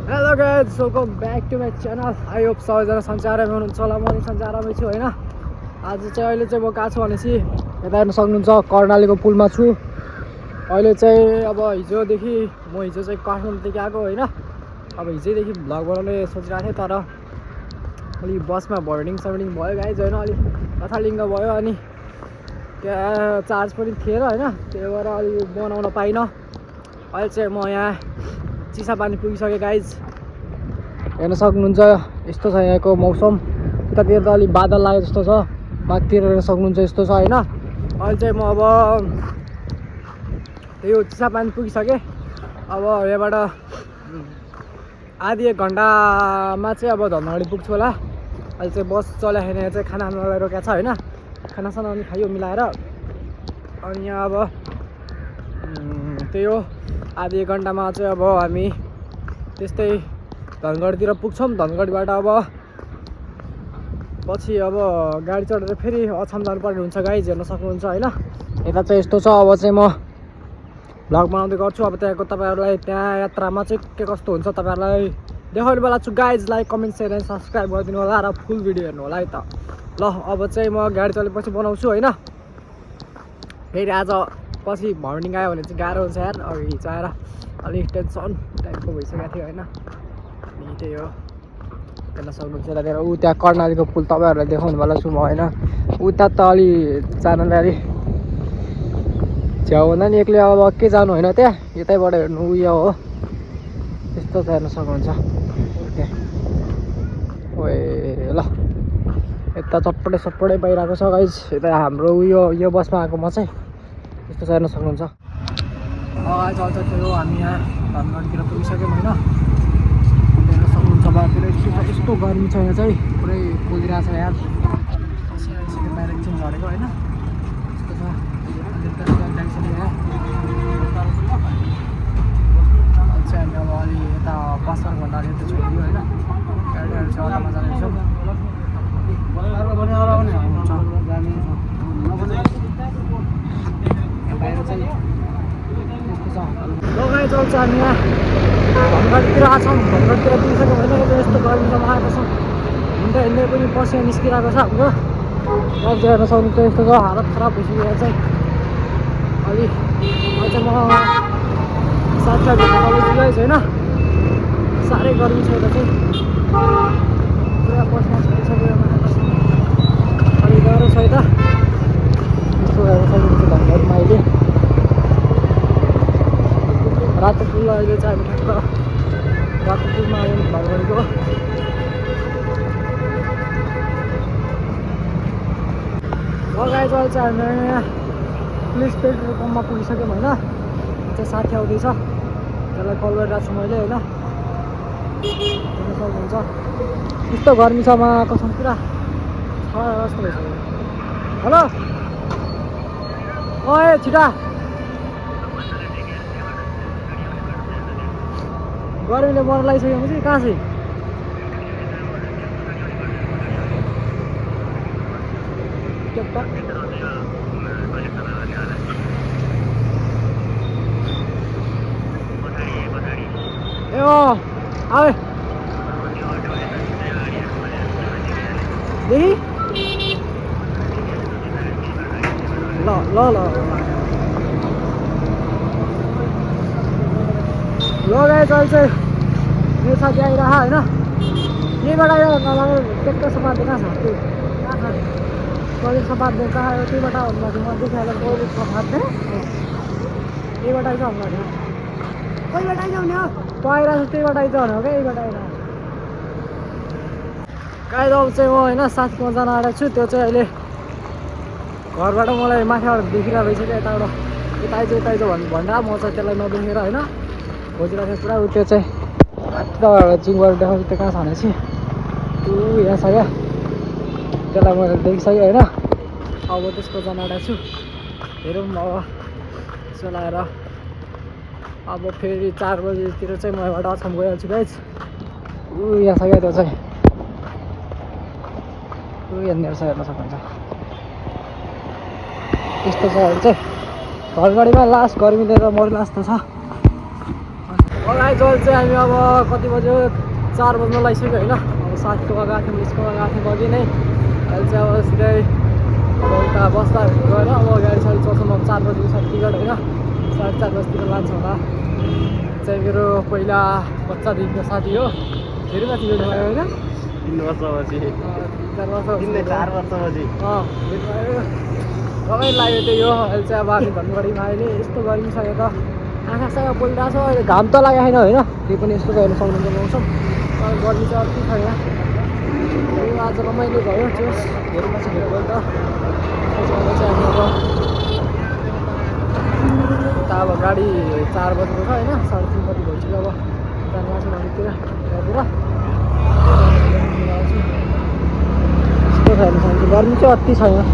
Hello guys, welcome back to my channel. I hope सबैजना सन्चै हुनुहुन्छ होला। म पनि सन्चै छु होइन। आज चाहिँ अहिले चाहिँ म कहाँ छु भनेपछि यता हेर्न सक्नुहुन्छ कर्णालीको पुलमा छु। अहिले चाहिँ अब हिजोदेखि हिजो चाहिँ काठमाडौँदेखि आएको होइन। अब हिजोदेखि भ्लग बनाउने सोचिरहेको थिएँ, तर अलिक बसमा भर्डिङ सर्डिङ भयो गाइज होइन। अलिक कथालिङ्ग भयो, अनि त्यहाँ चार्ज पनि थिएन होइन। त्यही भएर अलिक बनाउन पाइनँ। अहिले चाहिँ म यहाँ चिसापानी पुगिसकेँ गाइज। हेर्न सक्नुहुन्छ यस्तो छ यहाँको मौसम। उतातिर त अलिक बादल लागेको जस्तो छ, माथितिर हेर्न सक्नुहुन्छ यस्तो छ होइन। अहिले चाहिँ म अब यो चिसापानी पुगिसकेँ। अब यहाँबाट आधी 1 घन्टामा चाहिँ अब धनगढी पुग्छु होला। अहिले चाहिँ बस चलाएन, यहाँ चाहिँ खानालाई रोकेको छ होइन। खानासाना पनि खायो मिलाएर। अनि यहाँ अब त्यही हो, आधी 1 घन्टामा चाहिँ अब हामी त्यस्तै धनगढीतिर पुग्छौँ। धनगढीबाट अब पछि अब गाडी चढेर फेरि अछाम जानुपर्ने हुन्छ गाइज, हेर्न सक्नुहुन्छ होइन। यता चाहिँ यस्तो छ। अब चाहिँ म भ्लग बनाउँदै गर्छु। अब त्यहाँको तपाईँहरूलाई त्यहाँ यात्रामा चाहिँ के कस्तो हुन्छ तपाईँहरूलाई देखाउने बेला छु guys. Like comment share and subscribe गरिदिनु होला र फुल भिडियो हेर्नु होला है त। ल अब चाहिँ म गाडी चलेपछि बनाउँछु होइन। फेरि आज पछि भर्निङ आयो भने चाहिँ गाह्रो हुन्छ यार। अघि हिजो आएर अलिक टेन्सन टाइपको भइसकेको थियो होइन। अनि त्यही हो, हेर्न सक्नुहुन्छ यतातिर त्यहाँ कर्णालीको पुल तपाईँहरूलाई देखाउनु वाला छु म होइन। उता त अलि जानलाई अलि छेउ भन्दा नि एक्लै अब के जानु होइन, त्यहाँ यतैबाट हेर्नु उयो हो। यस्तो त हेर्न सक्नुहुन्छ। ओए ल यता चटपटै सटपटै पाइरहेको छ गाइज। यता हाम्रो यो बसमा आएको म चाहिँ यस्तो छ हेर्न सक्नुहुन्छ। आज त्यही हो, हामी यहाँ धनगढीतिर पुगिसक्यौँ होइन। हेर्न सक्नुहुन्छ बाहिरतिर यस्तो गर्मी छ यहाँ चाहिँ, पुरै कुदिरहेको छ यार। आइसक्यो बाहिर एकछिन झरेको होइन। यस्तो छ चाहिँ हामी अब अलि यता 5-7 घन्टा यता छोडिदियो होइन। गाडीहरू चाहिँ अटोमा जाँदैछौँ। बाहिर चाहिँ यस्तो छ। लगाइ चल्छ हामी यहाँ धनगढीतिर आएको छौँ। धनगढीतिर पुगिसक्यौँ होइन। यस्तो गर्मीमा आएको छौँ, हिँड्दै पनि पसिना निस्किरहेको छ हाम्रो। अहिले चाहिँ हेर्न सक्नुहुन्छ यस्तो छ, हालत खराब भइसक्यो यहाँ चाहिँ। अलिक अहिले चाहिँ म साथीलाई भेट्न कलेज होइन। साह्रै गर्मी छ यता चाहिँ, पुरा पसिना छरिसक्यो। अलिक गाह्रो छ यता। यस्तो हेर्न सक्नुहुन्छ धनगढीमा अहिले रातो पुल। अहिले चाहिँ हामी ठ्याक्क रातो पुलमा आउनु धनगढीको। लगाइ चाहिँ हामी यहाँ पुलिस पेट्रोल पम्पमा पुगिसक्यौँ होइन। चाहिँ साथी आउँदैछ, त्यसलाई कल गरिरहेको छु मैले होइन। हेर्न सक्नुहुन्छ यस्तो गर्मी छ म कसम पुरा जस्तो भइसक्यो। हेलो ओए छिटा, गर्मीले मर्न लागिसक्यो म चाहिँ। कहाँ चाहिँ ए आए देखि ल ल ल गाइस। अहिले चाहिँ मेरो साथी आइरह होइन। यहीँबाट आयो ट्र्याक्टर समात्दै कहाँ छ त्यो, कहाँ छ कलेज समात्दै कहाँ आयो त्यहीबाट भन्दाखेरि म देखाएर कलेज समात्दै यहीबाट आइज भन्दाखेरि कहीँबाट आइज भने हो त आइरहेको छ, त्यहीबाट आइज भने हो क्या। यहीबाट आइरहेको गाइस। अब चाहिँ म होइन साथीमा जान आएको छु। त्यो चाहिँ अहिले घरबाट मलाई माथिबाट देखिरहेको रहेछ क्या। यताबाट यता आइज भन्दा म चाहिँ त्यसलाई नदेखेर होइन खोजिरहेको थिएँ पुरा। त्यो चाहिँ तपाईँहरूलाई जुम गरेर देखाउँछु त्यो कहाँ छ भनेपछि यहाँ छ क्या। त्यसलाई मैले देखिसकेँ होइन। अब त्यसको जान आएको छु। हेरौँ अब चलाएर अब फेरि 4 बजीतिर चाहिँ म यहाँबाट अछाम गइहाल्छु गाइस। यहाँ छ क्या त्यो चाहिँ यहाँनिर छ, हेर्न सक्नुहुन्छ। यस्तो छ अहिले चाहिँ धनगढीमा लास्ट गर्मीले त मर्ला जस्तो छ। अगाडि जल चाहिँ हामी अब कति बज्यो 4 बज्न लागिसक्यो होइन अब साथीको गएको थियौँ यसको गएको थियौँ अघि नै अहिले चाहिँ अब सिधै अब उता बस्दा गएर अब गाडी साडी चढ्छौँ अब 4 बजीको छ टिकट होइन 4:30 बजीतिर लान्छ होला चाहिँ मेरो पहिला बच्चादेखिको साथी हो धेरै माथि भेट भयो होइन 3 वर्षपछि 4 वर्षपछि भेट भयो रमाइलो लाग्यो त्यही हो अहिले चाहिँ अब हामी धनगढीमा अहिले यस्तो गर्मी छ यो त आँखासँग बोलिरहेको छ अहिले घाम त लागेको छैन होइन त्यही पनि यस्तो हेर्न सक्नुहुन्छ मौसम तर गर्मी चाहिँ अर्कै छ यहाँ आज रमाइलो भयो त्यो धेरै मान्छे भेट भयो त चाहिँ हामी अब उता अब गाडी 4 बजेको छ होइन 3:30 कति भइसक्यो अब जानु आउँछ नदीतिर त्यहाँतिर यस्तो छ हेर्न सक्नुहुन्छ गर्मी चाहिँ अति छ यहाँ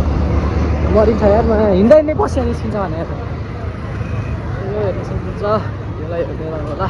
बढी छ यार हिँड्दै नै बस्या निस्किन्छ भने हेर्न सक्नुहुन्छ यसलाई हेर्दै होला